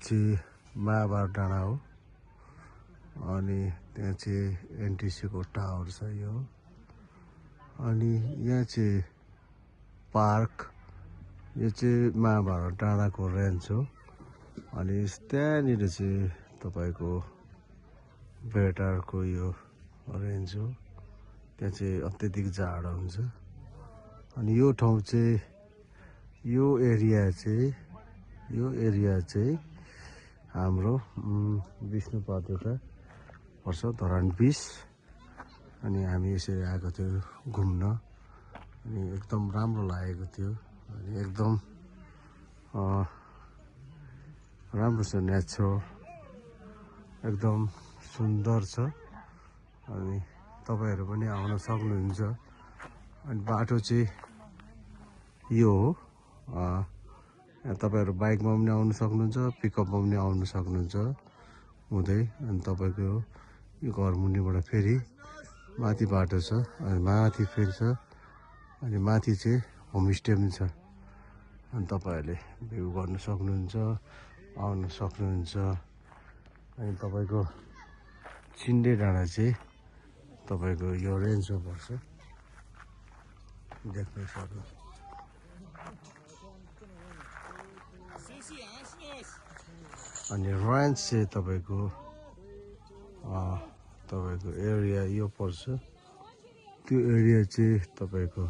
चाहिँ महाभारत डाँडा हो अनि त्यहाँ चाहिँ एनटिसीको टावर छ यो अनि यहाँ चाहिँ पार्क यो चाहिँ महाभारत डाँडाको रेन्ज हो अनि त्यहाँनिर चाहिँ तपाईको बेटारको यो रेन्ज हो त्यहाँ चाहिँ अत्यधिक जाडो हुन्छ अनि यो ठाउँ चाहिँ यो एरिया चाहिँ हाम्रो विष्णुपादुका पर्छ धरान 20 अनि हामी यसरी आएको थियो घुम्न अनि एकदम राम्रो लागेको थियो अनि एकदम राम्रो छ नेचर एकदम सुन्दर छ अनि तपाईहरु पनि आउन सक्नुहुन्छ अनि बाटो चाहिँ यो हो तपाईहरु बाइकमा पनि आउन सक्नुहुन्छ पिकअपमा पनि आउन सक्नुहुन्छ हुँदै अनि तपाईको यो घरमुनिबाट फेरि माथि बाटो छ अनि माथि फेरि छ अनि माथि चाहिँ होमस्टे पनि छ अनि तपाईहरुले भ्यू गर्न सक्नुहुन्छ आउन सक्नुहुन्छ अनि तपाईको चिन्डे डाँडा चाहिँ तपाईको यो रेन्जमा पर्छ देख्न सक्नुहुन्छ अनि रेन्ज चाहिँ तपाईको एरिया यो पर्छ त्यो एरिया चाहिँ तपाईको